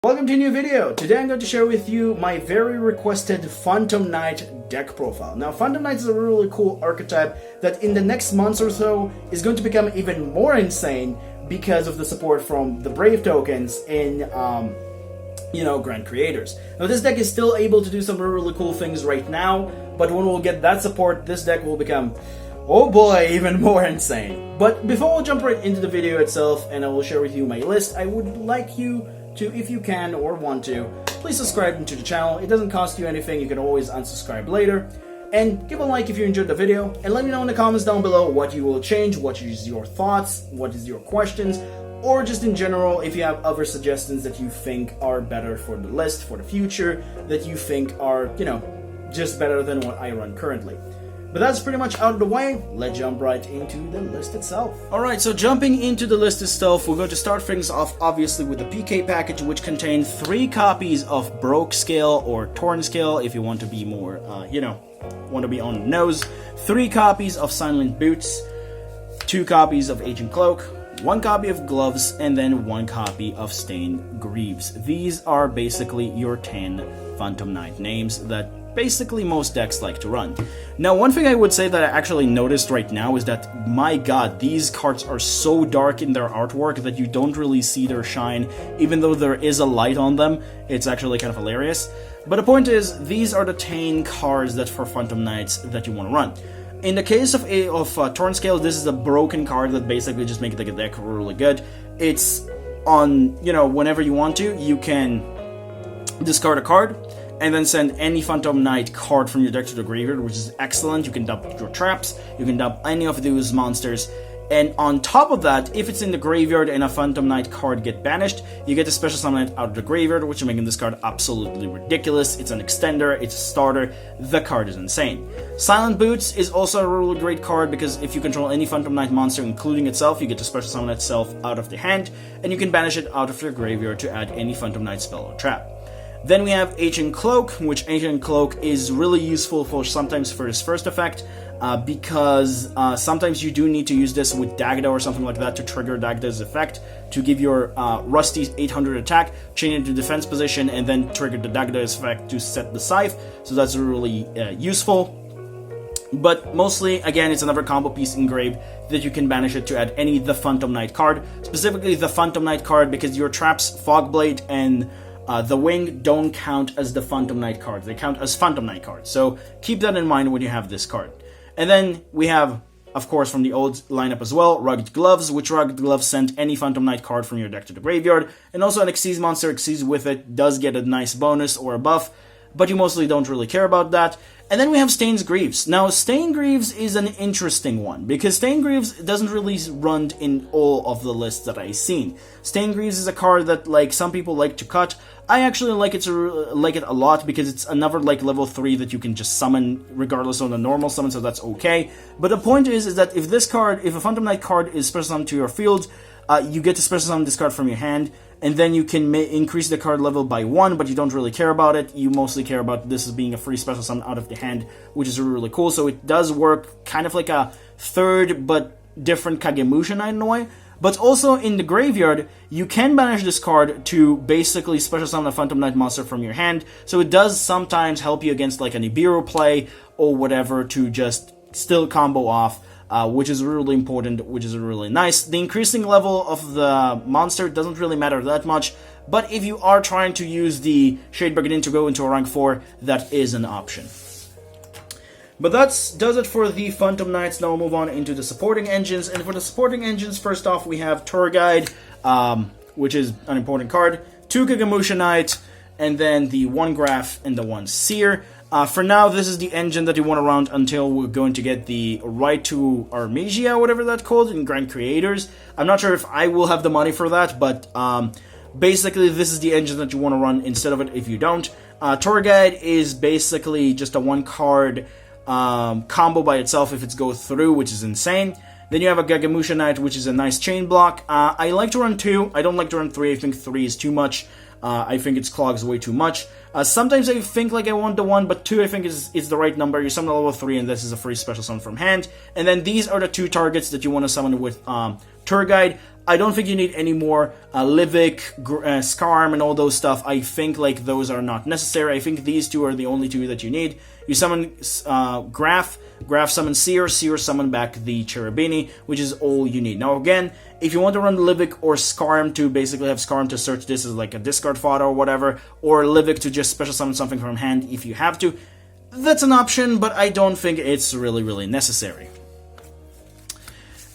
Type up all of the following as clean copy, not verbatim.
Welcome to a new video. Today I'm going to share with you my very requested Phantom Knight deck profile. Now Phantom Knight is a really cool archetype that in the next months or so is going to become even more insane because of the support from the Brave tokens in Grand Creators. Now this deck is still able to do some really cool things right now, but when we'll get that support, this deck will become, oh boy, even more insane. But before we jump right into the video itself and I will share with you my list, I would like you to, if you can or want to, please subscribe to the channel. It doesn't cost you anything, you can always unsubscribe later. And give a like if you enjoyed the video, and let me know in the comments down below what you will change, what is your thoughts, what is your questions, or just in general if you have other suggestions that you think are better for the list for the future, that you think are, just better than what I run currently. But that's pretty much out of the way. Let's jump right into the list itself. Alright, so jumping into the list itself, we're going to start things off obviously with the PK package, which contains 3 copies of Broke Scale or Torn Scale if you want to be more, want to be on the nose. 3 copies of Silent Boots, 2 copies of Ancient Cloak, 1 copy of Gloves, and then 1 copy of Stained Greaves. These are basically your 10 Phantom Knight names that basically most decks like to run. Now, one thing I would say that I actually noticed right now is that, my god, these cards are so dark in their artwork that you don't really see their shine, even though there is a light on them. It's actually kind of hilarious. But the point is, these are the 10 cards that for Phantom Knights that you want to run. In the case of Torn Scale, this is a broken card that basically just makes the deck really good. It's on, whenever you want to, you can discard a card, and then send any Phantom Knight card from your deck to the graveyard, which is excellent. You can dump your traps, you can dump any of those monsters, and on top of that, if it's in the graveyard and a Phantom Knight card get banished, you get a special summon it out of the graveyard, which is making this card absolutely ridiculous. It's an extender, it's a starter, the card is insane. Silent Boots is also a really great card because if you control any Phantom Knight monster, including itself, you get to special summon itself out of the hand, and you can banish it out of your graveyard to add any Phantom Knight spell or trap. Then we have Ancient Cloak, which Ancient Cloak is really useful for sometimes for his first effect, because sometimes you do need to use this with Dagda or something like that to trigger Dagda's effect, to give your Rusty's 800 attack, chain into defense position, and then trigger the Dagda's effect to set the Scythe, so that's really useful. But mostly, again, it's another combo piece engraved that you can banish it to add any the Phantom Knight card, specifically the Phantom Knight card, because your traps, Fogblade, and the Wing don't count as the Phantom Knight cards. They count as Phantom Knight cards. So keep that in mind when you have this card. And then we have, of course, from the old lineup as well, Rugged Gloves, which Rugged Gloves send any Phantom Knight card from your deck to the graveyard. And also an Xyz monster, Xyz with it does get a nice bonus or a buff, but you mostly don't really care about that. And then we have Stained Greaves. Now, Stained Greaves is an interesting one, because Stained Greaves doesn't really run in all of the lists that I've seen. Stained Greaves is a card that, some people like to cut. I actually like it a lot, because it's another, level 3 that you can just summon, regardless of the normal summon, so that's okay. But the point is that if a Phantom Knight card is special summoned to your field, you get to special summon this card from your hand, and then you can increase the card level by 1, but you don't really care about it. You mostly care about this as being a free special summon out of the hand, which is really cool. So it does work kind of like a third but different Kagemusha Knight in a way. But also in the graveyard, you can banish this card to basically special summon a Phantom Knight monster from your hand. So it does sometimes help you against like a Nibiru play or whatever to just still combo off. Which is really important, which is really nice. The increasing level of the monster doesn't really matter that much, but if you are trying to use the Shade Brigandine to go into a rank 4, that is an option. But that does it for the Phantom Knights. Now we'll move on into the supporting engines, and for the supporting engines, first off we have Tour Guide, which is an important card, 2 Kagemusha Knight, and then the 1 Graph and the 1 Seer. For now, this is the engine that you want to run until we're going to get the right to Armisia, whatever that's called, in Grand Creators. I'm not sure if I will have the money for that, but basically this is the engine that you want to run instead of it if you don't. Tour Guide is basically just a 1-card combo by itself if it goes through, which is insane. Then you have a Kagemusha Knight, which is a nice chain block. I like to run 2. I don't like to run 3. I think 3 is too much. I think its clogs way too much. Sometimes I think I want the 1, but 2 I think is the right number. You summon a level 3 and this is a free special summon from hand. And then these are the 2 targets that you want to summon with Tour Guide. I don't think you need any more Livik, Skarm, and all those stuff. I think like those are not necessary. I think these two are the only two that you need. You summon Graf summon Seer summon back the Cherubini, which is all you need. Now again, if you want to run Livik or Skarm to basically have Skarm to search this as like a discard fodder or whatever, or Livik to just special summon something from hand if you have to, that's an option, but I don't think it's really necessary.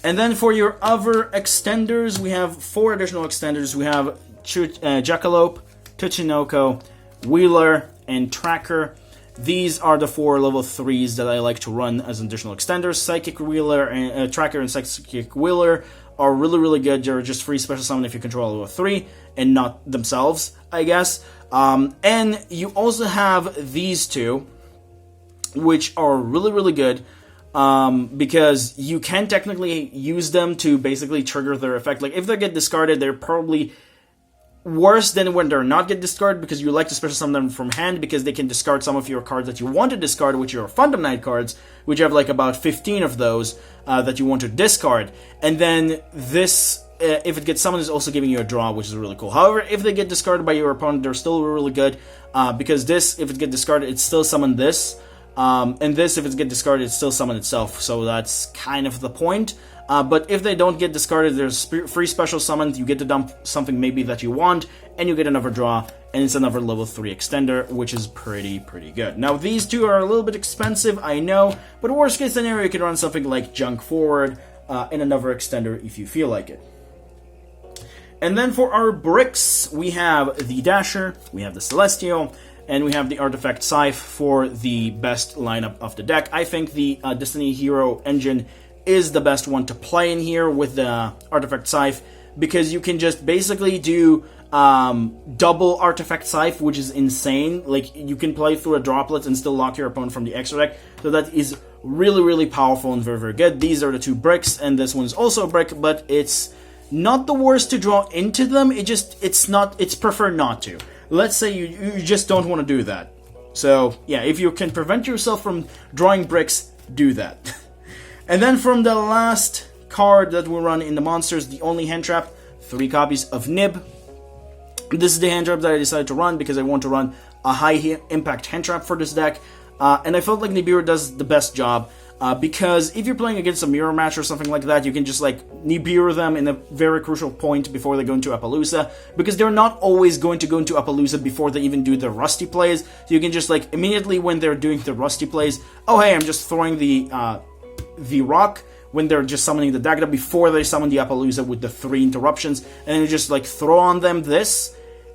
And then for your other extenders, we have 4 additional extenders. We have Jackalope, Tuchinoko, Wheeler, and Tracker. These are the 4 level 3s that I like to run as additional extenders. Psychic Wheeler, and Tracker and Psychic Wheeler are really good. They're just free special summon if you control level 3, and not themselves, I guess. And you also have these 2, which are really good. Because you can technically use them to basically trigger their effect. Like, if they get discarded, they're probably worse than when they're not get discarded, because you like to special summon them from hand, because they can discard some of your cards that you want to discard, which are Phantom Knight cards, which you have like about 15 of those that you want to discard. And then this, if it gets summoned, is also giving you a draw, which is really cool. However, if they get discarded by your opponent, they're still really good, because this, if it gets discarded, it still summon this. And this, if it gets discarded, it still summon itself, so that's kind of the point. But if they don't get discarded, there's free special summon, you get to dump something maybe that you want, and you get another draw, and it's another level 3 extender, which is pretty good. Now, these 2 are a little bit expensive, I know, but worst case scenario, you can run something like Junk Forward, and another extender if you feel like it. And then for our bricks, we have the Dasher, we have the Celestial, and we have the Artifact Scythe for the best lineup of the deck. I think the Destiny Hero engine is the best one to play in here with the Artifact Scythe, because you can just basically do double Artifact Scythe, which is insane. Like, you can play through a Droplet and still lock your opponent from the extra deck, so that is really powerful and very good. These are the 2 bricks, and this one's also a brick, but it's not the worst to draw into them. It's preferred not to. Let's say you just don't want to do that. So, yeah, if you can prevent yourself from drawing bricks, do that. And then from the last card that we run in the monsters, the only hand trap, 3 copies of Nib. This is the hand trap that I decided to run because I want to run a high impact hand trap for this deck. And I felt like Nibiru does the best job. Because if you're playing against a mirror match or something like that, you can just like Nibiru them in a very crucial point before they go into Appaloosa, because they're not always going to go into Appaloosa before they even do the Rusty plays. So you can just like immediately when they're doing the Rusty plays, oh hey, I'm just throwing the rock when they're just summoning the Dagda before they summon the Appaloosa with the 3 interruptions, and then you just like throw on them this.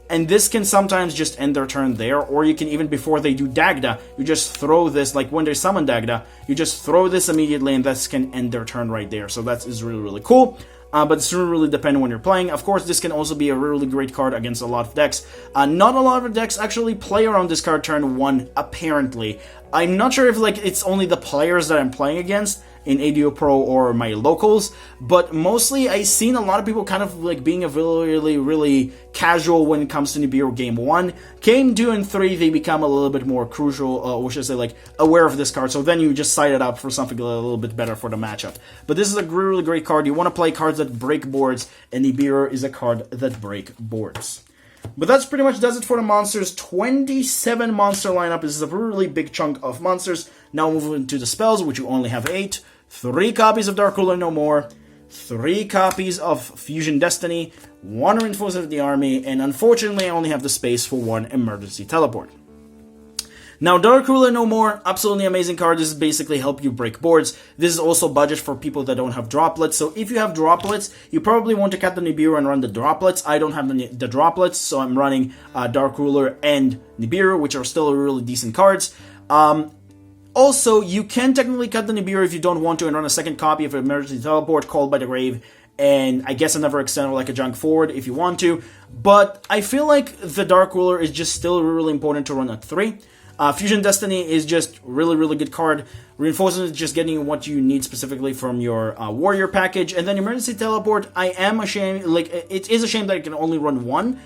And this can sometimes just end their turn there, or you can even, before they do Dagda, you just throw this, like when they summon Dagda, you just throw this immediately, and this can end their turn right there. So that is really cool, but it's really dependent when you're playing. Of course, this can also be a really great card against a lot of decks. Not a lot of decks actually play around this card turn 1, apparently. I'm not sure if like it's only the players that I'm playing against in ADO Pro or my locals, but mostly I've seen a lot of people kind of like being a really casual when it comes to Nibiru Game 1. Game 2 and 3, they become a little bit more crucial, or should I say like aware of this card, so then you just side it up for something a little bit better for the matchup. But this is a really great card. You want to play cards that break boards, and Nibiru is a card that break boards. But that's pretty much does it for the monsters. 27 monster lineup. This is a really big chunk of monsters. Now moving to the spells, which you only have 8. 3 copies of Dark Ruler No More. 3 copies of Fusion Destiny. 1 Reinforcement of the Army. And unfortunately, I only have the space for 1 Emergency Teleport. Now, Dark Ruler No More, absolutely amazing card. This is basically help you break boards. This is also budget for people that don't have droplets. So if you have droplets, you probably want to cut the Nibiru and run the droplets. I don't have the droplets, so I'm running Dark Ruler and Nibiru, which are still really decent cards. Also, you can technically cut the Nibiru if you don't want to and run a second copy of Emergency Teleport, Called by the Grave, and I guess another extender like a Junk Forward if you want to. But I feel like the Dark Ruler is just still really important to run at 3. Fusion Destiny is just really good card. Reinforcement is just getting what you need specifically from your warrior package. And then Emergency Teleport, I am ashamed, like, it is a shame that I can only run 1.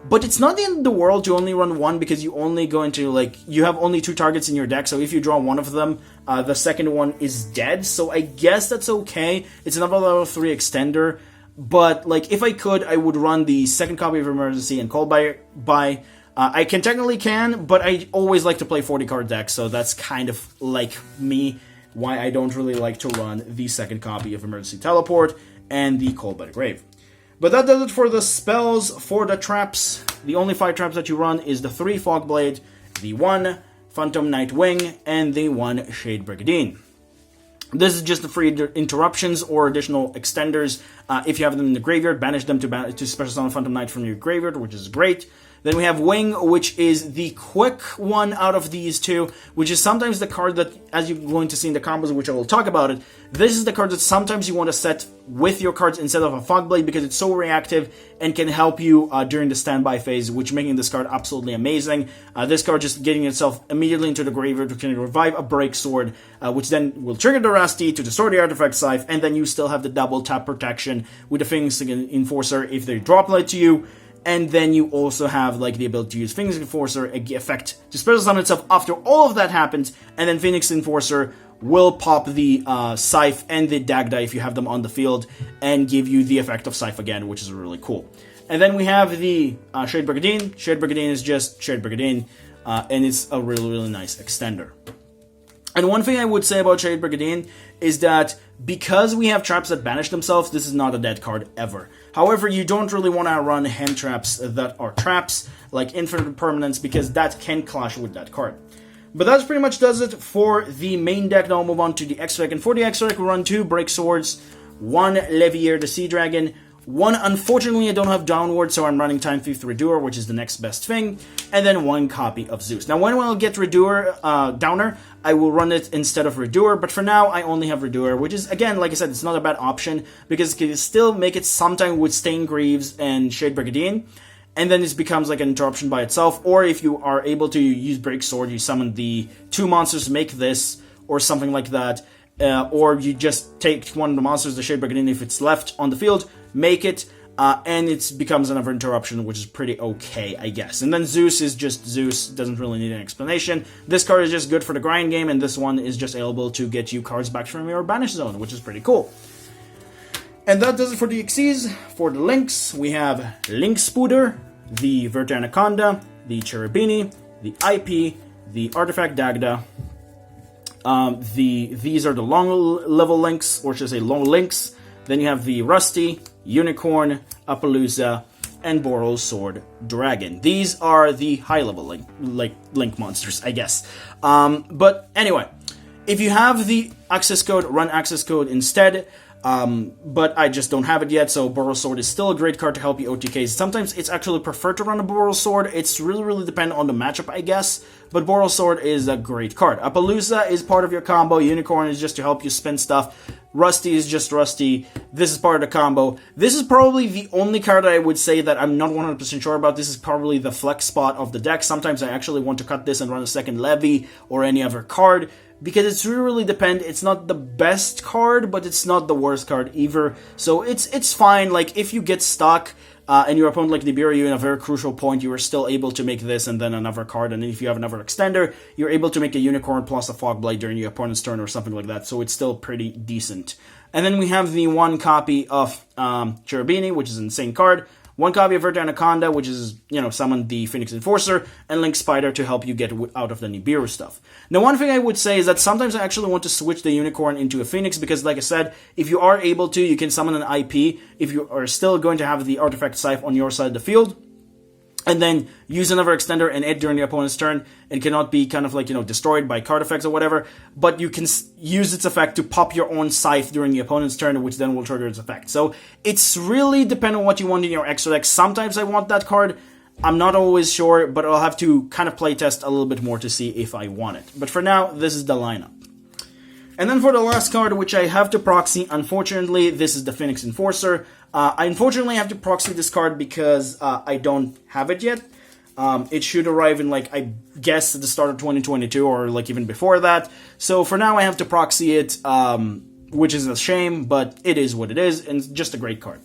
But it's not the end of the world to only run 1, because you only go into, like, you have only 2 targets in your deck. So if you draw one of them, the second one is dead. So I guess that's okay. It's another level 3 extender. but like if I could, I would run the second copy of Emergency and Call by. I can, but I always like to play 40 card decks, so that's kind of like me, why I don't really like to run the second copy of Emergency Teleport and the Call by the Grave. But that does it for the spells. For the traps, the only 5 traps that you run is the 3 Fogblade, the 1 Phantom Knight Wing, and the 1 Shade Brigandine. This is just the free interruptions or additional extenders. If you have them in the graveyard, banish them to special summon Phantom Knight from your graveyard, which is great. Then we have Wing, which is the quick one out of these two, which is sometimes the card that, as you're going to see in the combos, which I will talk about it, this is the card that sometimes you want to set with your cards instead of a Fogblade because it's so reactive and can help you during the standby phase, which making this card absolutely amazing. This card just getting itself immediately into the graveyard can revive a Break Sword, which then will trigger the Rusty to destroy the artifact Scythe, and then you still have the double tap protection with the Phoenix Enforcer if they drop light to you. And then you also have like the ability to use Phoenix Enforcer effect to special summon itself after all of that happens, and then Phoenix Enforcer will pop the Scythe and the Dagda if you have them on the field, and give you the effect of Scythe again, which is really cool. And then we have the Shade Brigandine. Shade Brigandine is just Shade Brigandine, and it's a really, really nice extender. And one thing I would say about Shade Brigandine is that because we have traps that banish themselves, this is not a dead card ever. However, you don't really want to run hand traps that are traps, like Infinite Permanence, because that can clash with that card. But that pretty much does it for the main deck. Now I'll move on to the extra deck. And for the extra deck, we run 2 Break Swords, 1 Levier the Sea Dragon, 1, unfortunately, I don't have Downward, so I'm running Time Thief Redoer, which is the next best thing, and then 1 copy of Zeus. Now, when I'll get Redoer Downer, I will run it instead of Redoer, but for now, I only have Redoer, which is, again, like I said, it's not a bad option, because it can still make it sometime with Stain Greaves and Shade Brigandine, and then it becomes like an interruption by itself, or if you are able to use Break Sword, you summon the 2 monsters to make this, or something like that, or you just take one of the monsters, the Shade Brigandine, if it's left on the field, make it, and it becomes another interruption, which is pretty okay, I guess. And then Zeus is just Zeus, doesn't really need an explanation. This card is just good for the grind game, and this one is just able to get you cards back from your banish zone, which is pretty cool. And that does it for the Xyz. For the links, we have Link Spooder, the Verta Anaconda, the Cherubini, the IP, the Artifact Dagda. These are the long level links, or should I say long links. Then you have the Rusty, Unicorn, Appaloosa, and Boros Sword Dragon. These are the high level link monsters, I guess. But anyway, if you have the access code, run access code instead. But I just don't have it yet, so Boros Sword is still a great card to help you OTKs. Sometimes it's actually preferred to run a Boros Sword. It's really dependent on the matchup, I guess. But Boros Sword is a great card. Appaloosa is part of your combo. Unicorn is just to help you spin stuff. Rusty is just Rusty. This is part of the combo. This is probably the only card that I would say that I'm not 100% sure about. This is probably the flex spot of the deck. Sometimes I actually want to cut this and run a second Levy or any other card, because it's really depend. It's not the best card, but it's not the worst card either. So it's fine. Like if you get stuck and your opponent like Nibiru you in a very crucial point, you are still able to make this and then another card. And then if you have another extender, you're able to make a Unicorn plus a Fogblade during your opponent's turn or something like that. So it's still pretty decent. And then we have the 1 copy of Cherubini, which is an insane card. 1 copy of Verta Anaconda, which is, summon the Phoenix Enforcer, and Link Spider to help you get out of the Nibiru stuff. Now, one thing I would say is that sometimes I actually want to switch the Unicorn into a Phoenix, because, like I said, if you are able to, you can summon an IP if you are still going to have the Artifact Scythe on your side of the field, and then use another extender and it during the opponent's turn, and cannot be kind of like, destroyed by card effects or whatever, but you can use its effect to pop your own Scythe during the opponent's turn, which then will trigger its effect. So it's really dependent on what you want in your extra deck. Sometimes I want that card, I'm not always sure, but I'll have to kind of playtest a little bit more to see if I want it. But for now, this is the lineup. And then for the last card, which I have to proxy, unfortunately, this is the Phoenix Enforcer. I unfortunately have to proxy this card because I don't have it yet. It should arrive in, I guess, at the start of 2022 or, even before that. So for now, I have to proxy it, which is a shame, but it is what it is, and it's just a great card.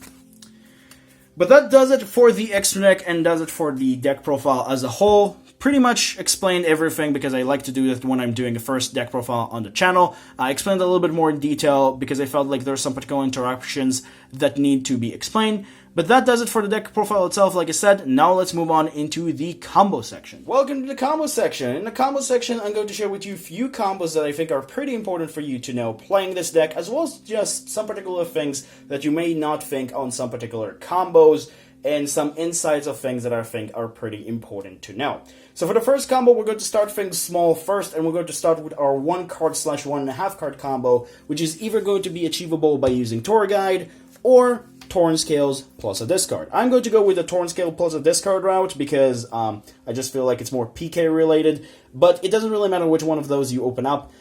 But that does it for the extra deck and does it for the deck profile as a whole. pretty much explained everything because I like to do that when I'm doing a first deck profile on the channel. I explained a little bit more in detail because I felt like there are some particular interactions that need to be explained. But that does it for the deck profile itself, like I said. Now let's move on into the combo section. Welcome to the combo section. In the combo section, I'm going to share with you a few combos that I think are pretty important for you to know playing this deck, as well as just some particular things that you may not think on some particular combos, and some insights of things that I think are pretty important to know. So for the first combo, we're going to start things small first, and we're going to start with our 1 card/1.5 card combo, which is either going to be achievable by using Tour Guide or Torn Scales plus a discard. I'm going to go with the Torn Scale plus a discard route because I just feel like it's more PK related, but it doesn't really matter which one of those you open up.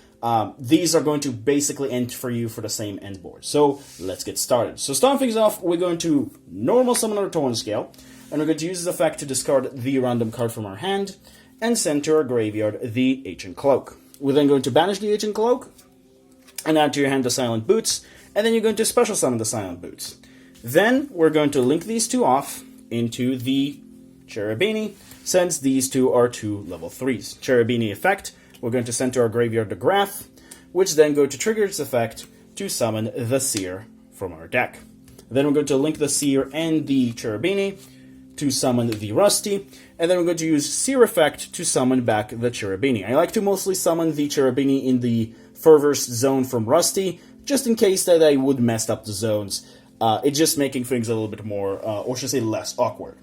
These are going to basically end for you for the same end board. So let's get started. So starting things off, we're going to normal summon our Torn Scale, and we're going to use this effect to discard the random card from our hand and send to our graveyard the Ancient Cloak. We're then going to banish the Ancient Cloak and add to your hand the Silent Boots, and then you're going to special summon the Silent Boots. Then we're going to link these two off into the Cherubini, since these two are two level 3s. Cherubini effect, we're going to send to our graveyard the Graph, which then go to trigger its effect to summon the Seer from our deck. Then we're going to link the Seer and the Cherubini to summon the Rusty, and then we're going to use Seer effect to summon back the Cherubini. I like to mostly summon the Cherubini in the furthest zone from Rusty, just in case that I would mess up the zones. It's just making things a little bit more, or should I say less awkward.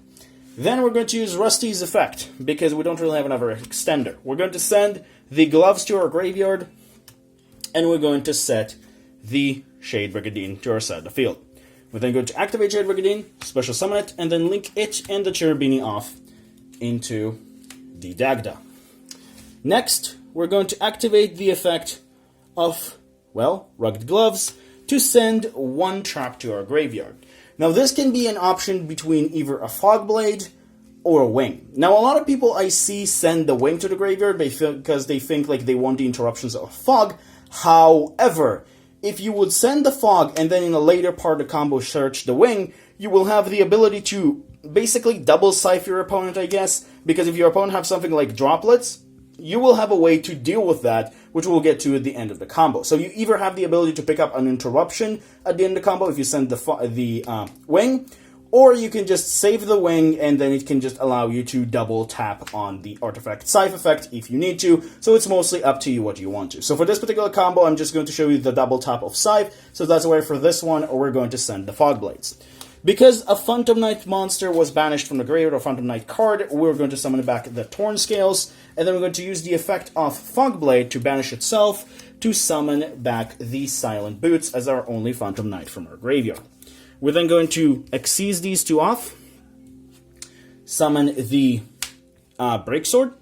Then we're going to use Rusty's effect, because we don't really have another extender. We're going to send the gloves to our graveyard, and we're going to set the Shade Brigandine to our side of the field. We're then going to activate Shade Brigandine, special summon it, and then link it and the Cherubini off into the Dagda. Next, we're going to activate the effect of, well, Rugged Gloves, to send one trap to our graveyard. Now this can be an option between either a Fog Blade or a Wing. Now a lot of people I see send the Wing to the graveyard because they think like they want the interruptions of Fog. However, if you would send the Fog and then in a later part of the combo search the Wing, you will have the ability to basically double scythe your opponent, I guess, because if your opponent has something like Droplets, you will have a way to deal with that, which we'll get to at the end of the combo. So you either have the ability to pick up an interruption at the end of the combo if you send the Wing, or you can just save the Wing and then it can just allow you to double tap on the Artifact Scythe effect if you need to. So it's mostly up to you what you want to. So for this particular combo, I'm just going to show you the double tap of Scythe. So that's why for this one, we're going to send the Fog Blades. Because a Phantom Knight monster was banished from the graveyard or Phantom Knight card, we're going to summon back the Torn Scales, and then we're going to use the effect of Fog Blade to banish itself to summon back the Silent Boots as our only Phantom Knight from our graveyard. We're then going to Xyz these two off, summon the Breaksword,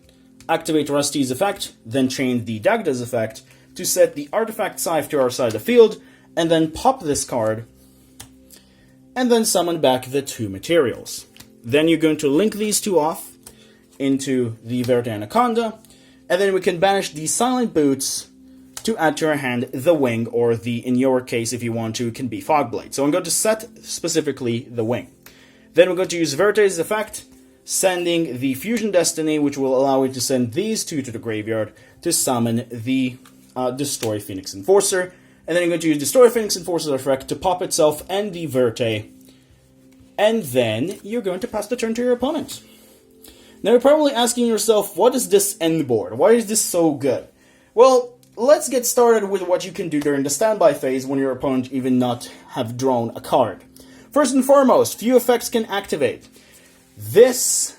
activate Rusty's effect, then chain the Dagda's effect to set the Artifact Scythe to our side of the field, and then pop this card, and then summon back the two materials. Then you're going to link these two off into the Verte Anaconda, and then we can banish the Silent Boots to add to our hand the Wing, or the, in your case, if you want to, it can be Fog Blade. So I'm going to set specifically the Wing. Then we're going to use Verte's effect, sending the Fusion Destiny, which will allow you to send these two to the graveyard to summon the Destroy Pheonix Enforcer. And then you're going to use Destroy Pheonix Enforcer effect to pop itself and the Verte. And then you're going to pass the turn to your opponent. Now you're probably asking yourself, what is this end board? Why is this so good? Well, let's get started with what you can do during the standby phase when your opponent even not have drawn a card. First and foremost, few effects can activate. This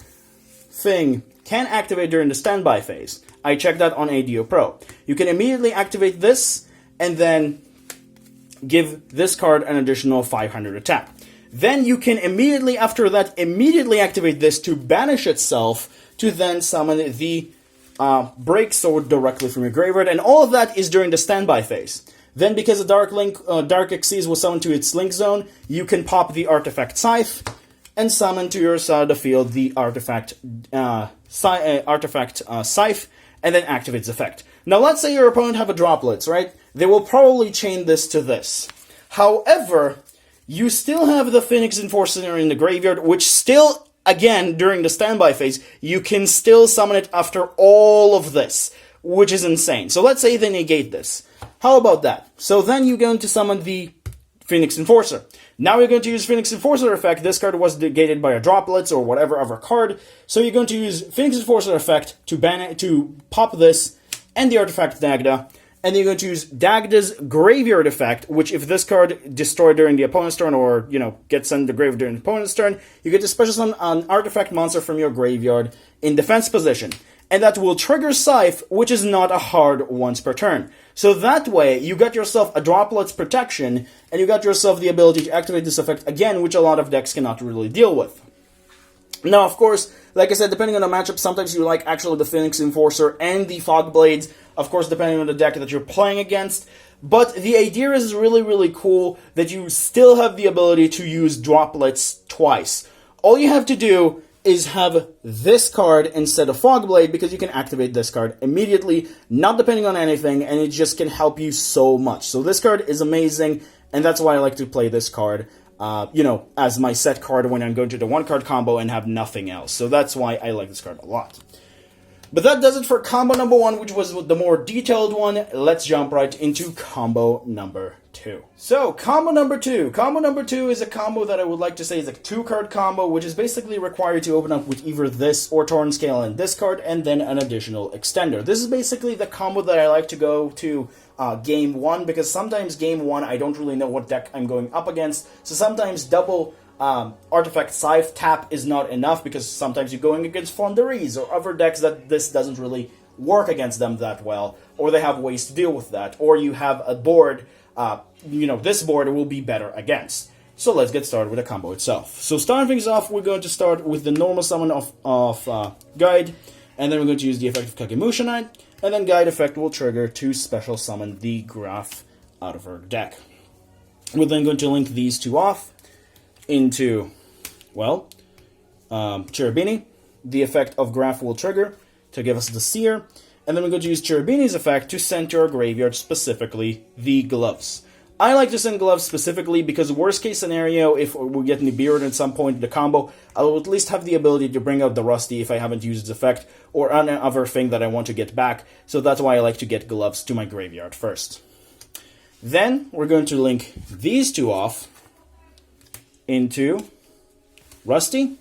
thing can activate during the standby phase. I checked that on ADO Pro. You can immediately activate this and then give this card an additional 500 attack. Then you can immediately, after that, immediately activate this to banish itself to then summon the Break Sword directly from your graveyard, and all of that is during the standby phase. Then, because the Dark Xyz was summoned to its link zone, you can pop the Artifact Scythe and summon to your side of the field the Artifact Scythe, and then activate its effect. Now, let's say your opponent have a Droplets, right? They will probably chain this to this. However, you still have the Pheonix Enforcer in the graveyard, which still again, during the standby phase, you can still summon it after all of this, which is insane. So let's say they negate this. How about that? So then you're going to summon the Pheonix Enforcer. Now you're going to use Pheonix Enforcer effect. This card was negated by a Droplets or whatever other card. So you're going to use Pheonix Enforcer effect to to pop this and the artifact Dagda. And you're going to use Dagda's Graveyard effect, which if this card destroyed during the opponent's turn or, gets sent to the graveyard during the opponent's turn, you get to special summon an artifact monster from your graveyard in defense position. And that will trigger Scythe, which is not a hard once per turn. So that way, you got yourself a Droplets protection, and you got yourself the ability to activate this effect again, which a lot of decks cannot really deal with. Now, of course, like I said, depending on the matchup, sometimes you like actually the Pheonix Enforcer and the Fog Blades, of course, depending on the deck that you're playing against. But the idea is really, really cool that you still have the ability to use Droplets twice. All you have to do is have this card instead of Fog Blade, because you can activate this card immediately, not depending on anything, and it just can help you so much. So this card is amazing, and that's why I like to play this card, as my set card when I'm going to the one-card combo and have nothing else. So that's why I like this card a lot. But that does it for combo number 1, which was the more detailed one. Let's jump right into combo number 2. So, combo number 2. Combo number 2 is a combo that I would like to say is a 2-card combo, which is basically required to open up with either this or Torn Scale and this card, and then an additional extender. This is basically the combo that I like to go to game 1, because sometimes game 1 I don't really know what deck I'm going up against, so sometimes double artifact Scythe tap is not enough, because sometimes you're going against Fonderies or other decks that this doesn't really work against them that well, or they have ways to deal with that, or you have a board, this board will be better against. So let's get started with the combo itself. So starting things off, we're going to start with the normal summon of Guide, and then we're going to use the effect of Kagemusha Knight, and then Guide effect will trigger to special summon the Graph out of our deck. We're then going to link these two off into, Cherubini. The effect of Graph will trigger to give us the Seer, and then we're going to use Cherubini's effect to send to our graveyard, specifically the Gloves. I like to send Gloves specifically because worst case scenario, if we get Nibiru at some point in the combo, I will at least have the ability to bring out the Rusty if I haven't used its effect, or another thing that I want to get back, so that's why I like to get Gloves to my graveyard first. Then we're going to link these two off into Rusty,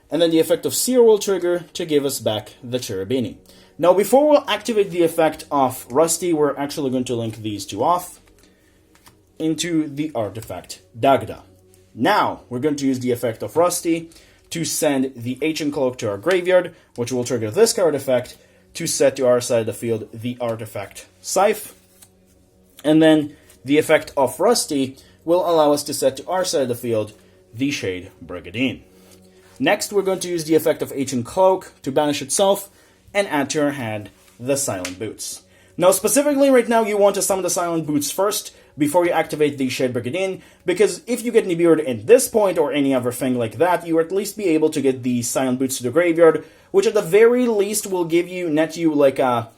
and then the effect of Seer will trigger to give us back the Cherubini. Now, before we'll activate the effect of Rusty, we're actually going to link these two off into the artifact Dagda. Now, we're going to use the effect of Rusty to send the Ancient Cloak to our graveyard, which will trigger this card effect to set to our side of the field the artifact Scythe. And then the effect of Rusty will allow us to set to our side of the field the Shade Brigandine. Next, we're going to use the effect of Ancient Cloak to banish itself and add to our hand the Silent Boots. Now, specifically right now, you want to summon the Silent Boots first before you activate the Shade Brigandine, because if you get Nibiru at this point or any other thing like that, you will at least be able to get the Silent Boots to the graveyard, which at the very least will net you like a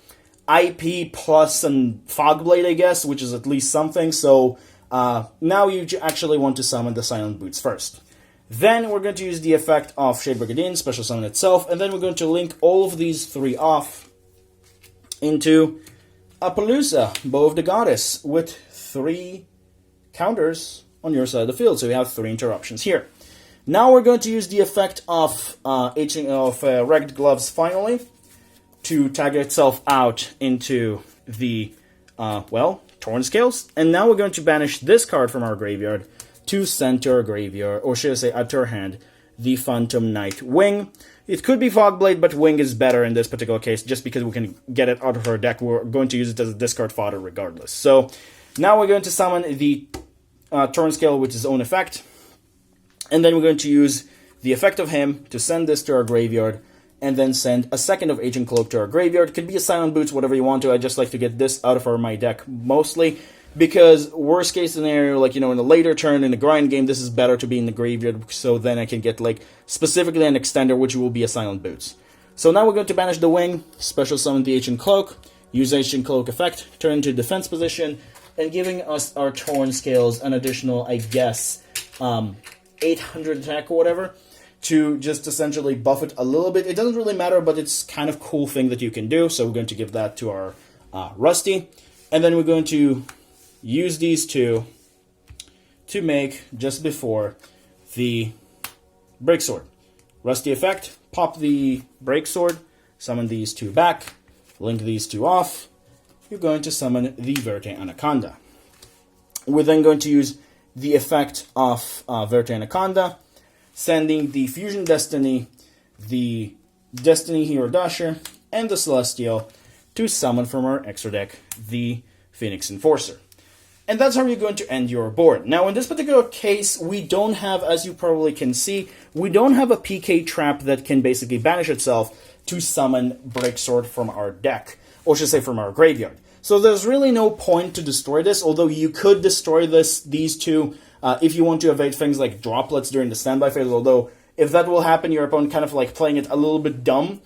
IP plus and Fog Blade, I guess, which is at least something. So now you actually want to summon the Silent Boots first. Then we're going to use the effect of Shade Brigandine, special summon itself, and then we're going to link all of these three off into Appaloosa, Bow of the Goddess, with 3 counters on your side of the field, so we have 3 interruptions here. Now we're going to use the effect of Wrecked Gloves finally to tag itself out into the, Torn Scales, and now we're going to banish this card from our graveyard to send to our graveyard, or should I say add to our hand, the Phantom Knight Wing. It could be Fog Blade, but Wing is better in this particular case, just because we can get it out of our deck. We're going to use it as a discard fodder regardless. So now we're going to summon the Torn Scale with its own effect, and then we're going to use the effect of him to send this to our graveyard, and then send a second of Ancient Cloak to our graveyard. It could be a Silent Boots, whatever you want to. I just like to get this out of my deck mostly, because worst case scenario, in a later turn in the grind game, this is better to be in the graveyard, so then I can get, specifically an extender, which will be a Silent Boots. So now we're going to banish the Wing, special summon the Ancient Cloak, use Ancient Cloak effect, turn into defense position, and giving us our Torn Scales an additional, 800 attack or whatever. to just essentially buff it a little bit. It doesn't really matter, but it's kind of cool thing that you can do. So we're going to give that to our Rusty. And then we're going to use these two to make, just before, the Break Sword. Rusty effect, pop the Break Sword, summon these two back, link these two off. You're going to summon the Verte Anaconda. We're then going to use the effect of Verte Anaconda, sending the Fusion Destiny, the Destiny Hero Dasher, and the Celestial to summon from our extra deck the Pheonix Enforcer. And that's how you're going to end your board. Now, in this particular case, we don't have, as you probably can see, we don't have a PK trap that can basically banish itself to summon Break Sword from our deck, or should say from our graveyard. So there's really no point to destroy this, although you could destroy these two if you want to evade things like droplets during the standby phase, although if that will happen, your opponent kind of like playing it a little bit dumb,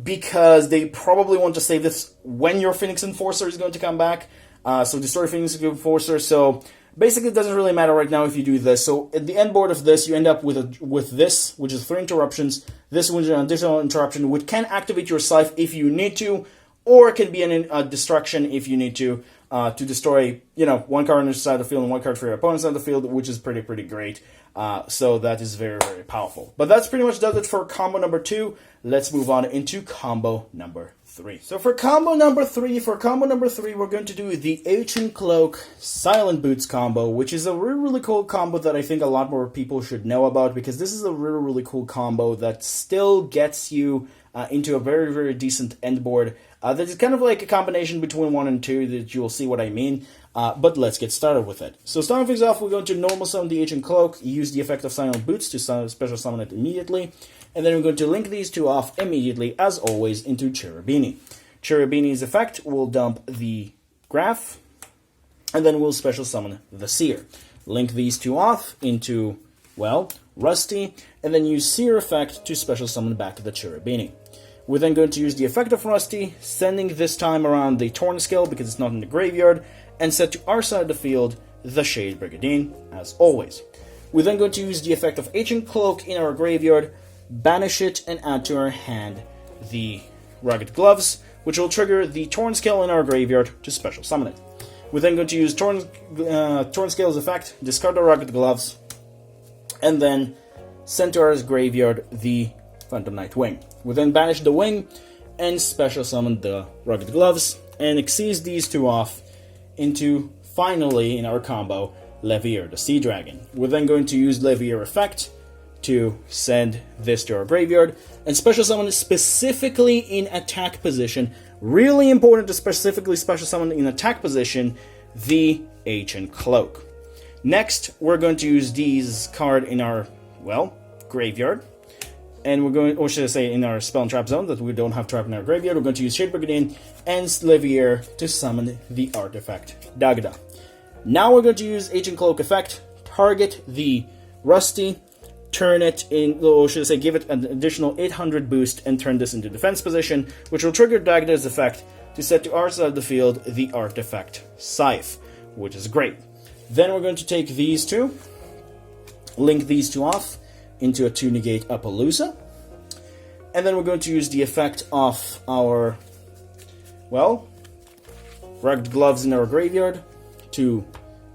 because they probably want to save this when your Pheonix Enforcer is going to come back. So destroy Pheonix Enforcer. So basically it doesn't really matter right now if you do this. So at the end board of this, you end up with this, which is 3 interruptions. This which is an additional interruption, which can activate your Scythe if you need to, or it can be a destruction if you need to destroy, one card on each side of the field and one card for your opponent's side of the field, which is pretty great. So that is very, very powerful. But that's pretty much does it for combo number 2. Let's move on into combo number 3. So for combo number 3, we're going to do the Ancient Cloak Silent Boots combo, which is a really cool combo that I think a lot more people should know about, because this is a really cool combo that still gets you into a very decent end board. That is kind of like a combination between 1 and 2 that you'll see what I mean. But let's get started with it. So starting things off, we're going to normal summon the Ancient Cloak, use the effect of Silent Boots to special summon it immediately, and then we're going to link these two off immediately, as always, into Cherubini. Cherubini's effect will dump the Graph, and then we'll special summon the Seer. Link these two off into, well, Rusty, and then use Seer effect to special summon back the Cherubini. We're then going to use the effect of Rusty, sending this time around the Torn Scale because it's not in the graveyard, and set to our side of the field the Shade Brigandine, as always. We're then going to use the effect of Ancient Cloak in our graveyard, banish it, and add to our hand the Rugged Gloves, which will trigger the Torn Scale in our graveyard to special summon it. We're then going to use Torn Scale's effect, discard the Rugged Gloves, and then send to our graveyard the Phantom Knight Wing. We then banish the Wing and special summon the Rugged Gloves and exceed these two off into, finally, in our combo, Levier the Sea Dragon. We're then going to use Levier effect to send this to our graveyard and special summon it specifically in attack position. Really important to specifically special summon in attack position the Ancient Cloak. Next, we're going to use these card in our, graveyard. And we're going, or should I say, in our spell and trap zone that we don't have trap in our graveyard, we're going to use Shade Brigandine and Levier to summon the artifact Dagda. Now we're going to use Ancient Cloak effect, target the Rusty, turn it in, or should I say, give it an additional 800 boost and turn this into defense position, which will trigger Dagda's effect to set to our side of the field the artifact Scythe, which is great. Then we're going to take these two, link these two off into a 2-negate Appaloosa, and then we're going to use the effect of our, Rugged Gloves in our graveyard to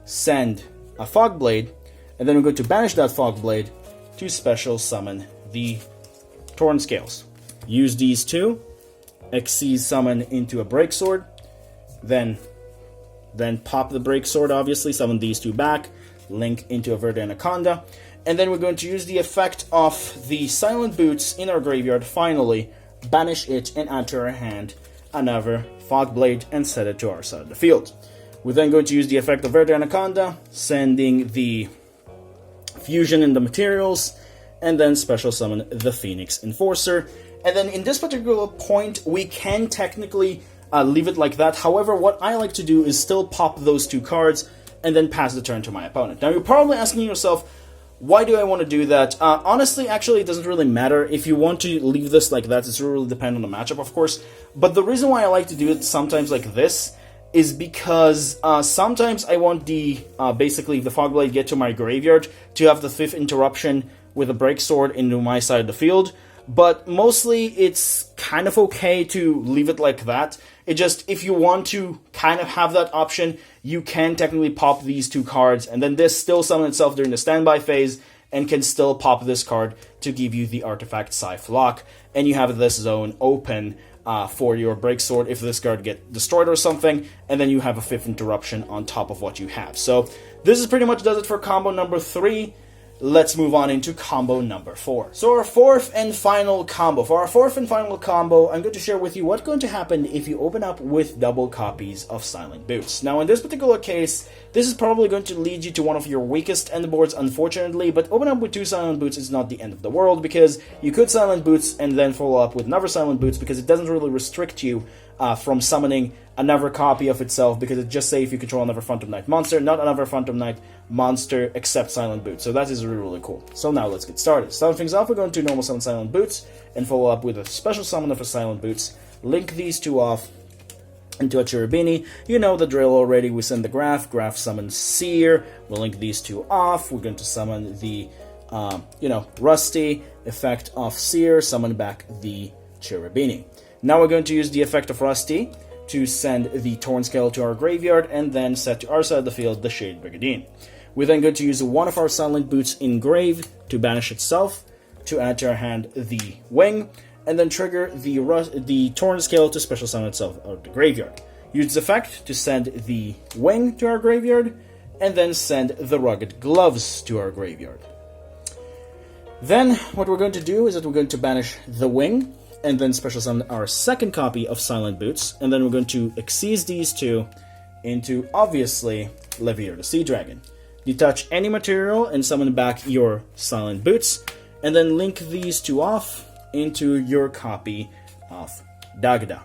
send a Fog Blade, and then we're going to banish that Fog Blade to special summon the Torn Scales. Use these two, exceed summon into a Break Sword, then pop the Break Sword, obviously, summon these two back, link into a Verde Anaconda, and then we're going to use the effect of the Silent Boots in our graveyard, finally, banish it and add to our hand another Fog Blade and set it to our side of the field. We're then going to use the effect of Verde Anaconda, sending the Fusion in the materials, and then special summon the Pheonix Enforcer. And then in this particular point, we can technically leave it like that. However, what I like to do is still pop those two cards and then pass the turn to my opponent. Now, you're probably asking yourself, why do I want to do that? Honestly, actually, it doesn't really matter. If you want to leave this like that, it's really dependent on the matchup, of course. But the reason why I like to do it sometimes like this is because basically, the Fog Blade get to my graveyard to have the 5th interruption with a break sword into my side of the field, but mostly it's kind of okay to leave it like that. It just, if you want to kind of have that option, you can technically pop these 2 cards, and then this still summons itself during the standby phase, and can still pop this card to give you the artifact Scythe Lock, and you have this zone open for your break sword if this card gets destroyed or something, and then you have a 5th interruption on top of what you have. So this is pretty much does it for combo number 3. Let's move on into combo number 4. So our 4th and final combo. For our 4th and final combo, I'm going to share with you what's going to happen if you open up with double copies of Silent Boots. Now in this particular case, this is probably going to lead you to one of your weakest end boards, unfortunately, but open up with 2 Silent Boots is not the end of the world, because you could Silent Boots and then follow up with another Silent Boots, because it doesn't really restrict you from summoning another copy of itself, because it just say if you control another Phantom Knight monster, not another Phantom Knight monster except Silent Boots. So that is really, really cool. So now let's get started. Starting things off, we're going to normal summon Silent Boots and follow up with a special summon for Silent Boots. Link these 2 off into a Cherubini. You know the drill already. We send the Graph summons Seer. We'll link these 2 off. We're going to summon the, Rusty effect of Seer, summon back the Cherubini. Now we're going to use the effect of Rusty to send the Torn Scale to our graveyard, and then set to our side of the field the Shade Brigandine. We're then going to use one of our Silent Boots in grave to banish itself, to add to our hand the Wing, and then trigger the Torn Scale to special summon itself out of the graveyard. Use this effect to send the Wing to our graveyard, and then send the Rugged Gloves to our graveyard. Then what we're going to do is that we're going to banish the Wing, and then special summon our second copy of Silent Boots, and then we're going to exceed these 2 into, obviously, Leviator the Sea Dragon. Detach any material and summon back your Silent Boots, and then link these 2 off into your copy of Dagda.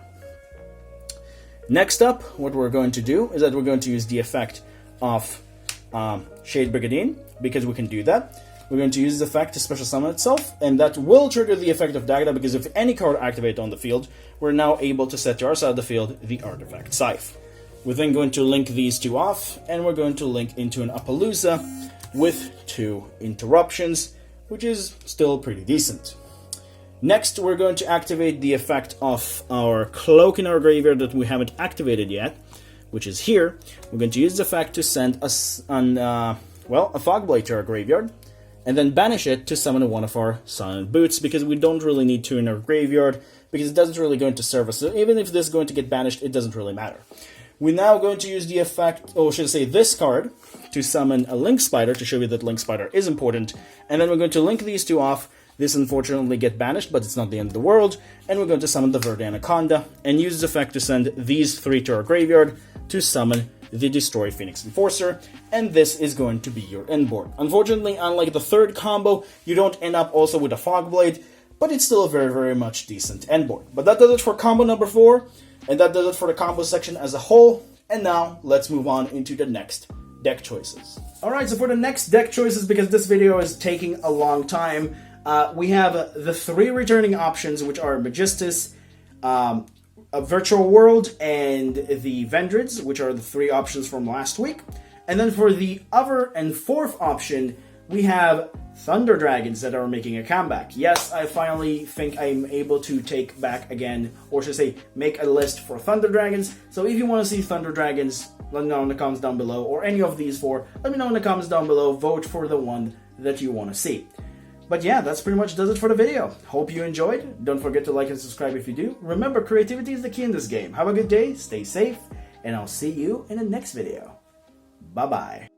Next up, what we're going to do is that we're going to use the effect of Shade Brigandine, because we can do that. We're going to use this effect to special summon itself, and that will trigger the effect of Dagda, because if any card activates on the field, we're now able to set to our side of the field the artifact Scythe. We're then going to link these 2 off, and we're going to link into an Appaloosa with 2 interruptions, which is still pretty decent. Next, we're going to activate the effect of our Cloak in our graveyard that we haven't activated yet, which is here. We're going to use the effect to send a Fogblade to our graveyard, and then banish it to summon one of our Silent Boots, because we don't really need 2 in our graveyard, because it doesn't really going to serve us. So even if this is going to get banished, it doesn't really matter. We're now going to use the effect, or should I say this card, to summon a Link Spider, to show you that Link Spider is important, and then we're going to link these 2 off. This unfortunately get banished, but it's not the end of the world, and we're going to summon the Verde Anaconda, and use this effect to send these 3 to our graveyard, to summon the Destroy Phoenix Enforcer, and this is going to be your end board. Unfortunately, unlike the 3rd combo, you don't end up also with a Fogblade, but it's still a very, very much decent end board. But that does it for combo number 4, and that does it for the combo section as a whole, and now let's move on into the next deck choices. Alright, so for the next deck choices, because this video is taking a long time, we have the 3 returning options, which are Magistus, a Virtual World, and the Vendrids, which are the 3 options from last week. And then for the other and 4th option, we have Thunder Dragons that are making a comeback. Yes, I finally think I'm able to take back again, or should I say, make a list for Thunder Dragons. So if you want to see Thunder Dragons, let me know in the comments down below, or any of these 4, let me know in the comments down below. Vote for the one that you want to see. But yeah, that's pretty much does it for the video. Hope you enjoyed. Don't forget to like and subscribe if you do. Remember, creativity is the key in this game. Have a good day, stay safe, and I'll see you in the next video. Bye-bye.